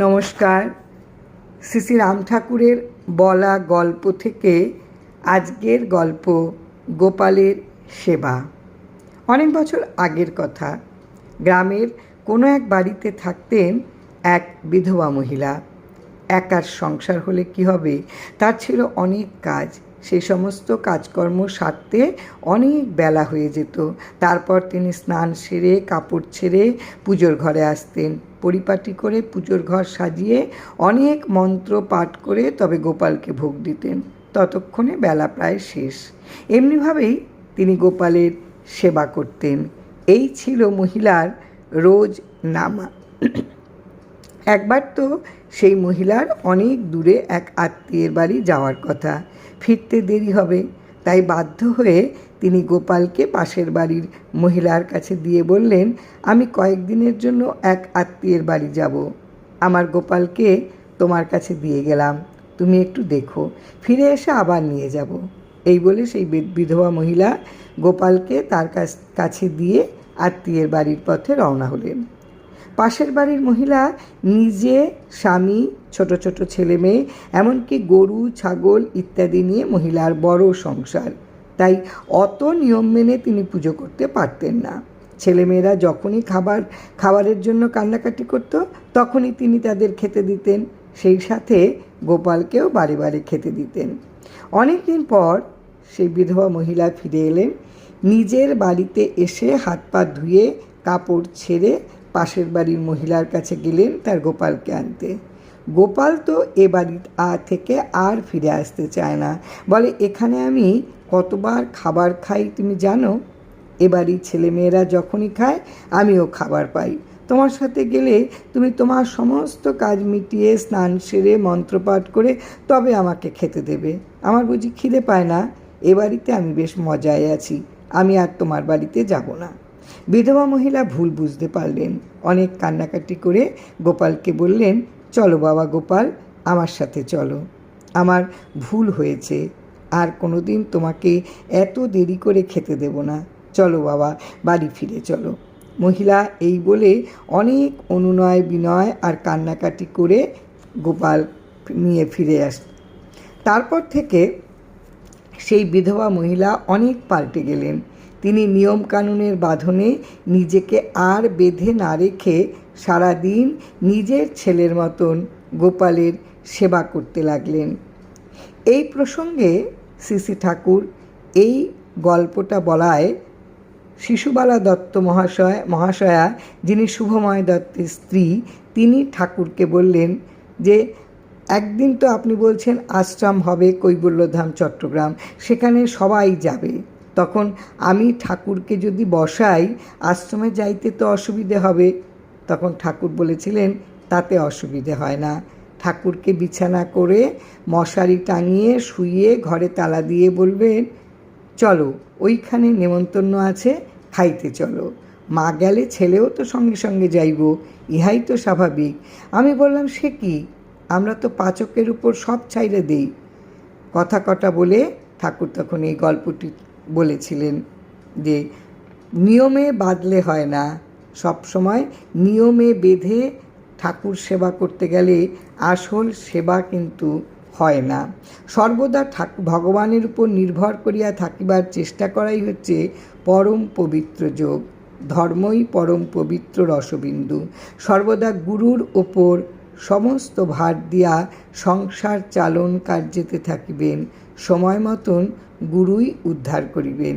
নমস্কার। শ্রী শ্রী রাম ঠাকুরের বলা গল্প থেকে আজকের গল্প গোপালের সেবা। অনেক বছর আগের কথা। গ্রামের কোনো এক বাড়িতে থাকতেন এক বিধবা মহিলা। একার সংসার হলে কি হবে, তার ছিল অনেক কাজ। সেই সমস্ত কাজকর্ম সারতে অনেক বেলা হয়ে যেত। তারপর তিনি স্নান সেরে কাপড় ছেড়ে পুজোর ঘরে আসতেন। পরিপাটি করে পুজোর ঘর সাজিয়ে অনেক মন্ত্র পাঠ করে তবে গোপালকে ভোগ দিতেন। ততক্ষণে বেলা প্রায় শেষ। এমনিভাবেই তিনি গোপালের সেবা করতেন। এই ছিল মহিলার রোজ নামা। একবার তো সেই মহিলার অনেক দূরে এক আত্মীয়ের বাড়ি যাওয়ার কথা, ফিরতে দেরি হবে। তাই বাধ্য হয়ে তিনি গোপালকে পাশের বাড়ির মহিলার কাছে দিয়ে বললেন, আমি কয়েকদিনের জন্য এক আত্মীয়ের বাড়ি যাব, আমার গোপালকে তোমার কাছে দিয়ে গেলাম, তুমি একটু দেখো, ফিরে এসে আবার নিয়ে যাব। এই বলে সেই বিধবা মহিলা গোপালকে তার কাছে দিয়ে আত্মীয়ের বাড়ির পথে রওনা হলেন। পাশের বাড়ির মহিলা নিজে, স্বামী, ছোট ছোট ছেলে মেয়ে, এমনকি গরু ছাগল ইত্যাদি নিয়ে মহিলার বড় সংসার। তাই অত নিয়ম মেনে তিনি পুজো করতে পারতেন না। ছেলেমেয়েরা যখনই খাবারের জন্য কান্নাকাটি করত, তখনই তিনি তাদের খেতে দিতেন। সেই সাথে গোপালকেও বারে বারে খেতে দিতেন। অনেক দিন পর সেই বিধবা মহিলা ফিরে এলেন। নিজের বাড়িতে এসে হাত পা ধুয়ে কাপড় ছেড়ে পাশের বাড়ির মহিলার কাছে গেলেন তার গোপালকে আনতে। গোপাল তো এ বাড়ি থেকে আর ফিরে আসতে চায় না। বলে, এখানে আমি কতবার খাবার খাই তুমি জানো? এ বাড়ির ছেলেমেয়েরা যখনই খায় আমিও খাবার পাই। তোমার সাথে গেলে তুমি তোমার সমস্ত কাজ মিটিয়ে স্নান সেরে মন্ত্রপাঠ করে তবে আমাকে খেতে দেবে। আমার বুঝি খিদে পায় না? এ বাড়িতে আমি বেশ মজায় আছি, আমি আর তোমার বাড়িতে যাব না। বিধবা মহিলা ভুল বুঝতে পারলেন। অনেক কান্নাকাটি করে গোপালকে বললেন, চলো বাবা গোপাল, আমার সাথে চলো, আমার ভুল হয়েছে, আর কোনো দিন তোমাকে এত দেরি করে খেতে দেব না, চলো বাবা বাড়ি ফিরে চলো। মহিলা এই বলে অনেক অনুনয় বিনয় আর কান্নাকাটি করে গোপাল নিয়ে ফিরে আসে। তারপর থেকে সেই বিধবা মহিলা অনেক পাল্টে গেলেন। তিনি নিয়মকানুনের বাঁধনে নিজেকে আর বেঁধে না রেখে সারাদিন নিজের ছেলের মতন গোপালের সেবা করতে লাগলেন। এই প্রসঙ্গে শ্রী শ্রী ঠাকুর এই গল্পটা বলায় শিশুবালা দত্ত মহাশয়া, যিনি শুভময় দত্তের স্ত্রী, তিনি ঠাকুরকে বললেন যে, একদিন তো আপনি বলছেন আশ্রম হবে কৈবল্যধাম চট্টগ্রাম, সেখানে সবাই যাবে, তখন আমি ঠাকুরকে যদি বসাই আশ্রমে যাইতে তো অসুবিধে হবে। তখন ঠাকুর বলেছিলেন, তাতে অসুবিধে হয় না। ঠাকুরকে বিছানা করে মশারি টাঙিয়ে শুইয়ে ঘরে তালা দিয়ে বলবেন, চলো ওইখানে নেমন্তন্ন আছে, খাইতে চলো। মা গেলে ছেলেও তো সঙ্গে সঙ্গে যাইব, ইহাই তো স্বাভাবিক। আমি বললাম, সে কি, আমরা তো পাচকের উপর সব ছাইড়ে দেই। কথা কটা বলে ঠাকুর তখন এই গল্পটি বলেছিলেন যে, নিয়মে বাঁধলে হয় না, সব সময় নিয়মে বেঁধে ঠাকুর সেবা করতে গেলে আসল সেবা কিন্তু হয় না। সর্বদা ভগবানের উপর নির্ভর করিয়া থাকিবার চেষ্টা করাই হচ্ছে পরম পবিত্র যোগ। ধর্মই পরম পবিত্র রসবিন্দু। সর্বদা গুরুর ওপর সমস্ত ভার দিয়া সংসার চালন কার্যেতে থাকিবেন, সময় মতন গুরুই উদ্ধার করিবেন।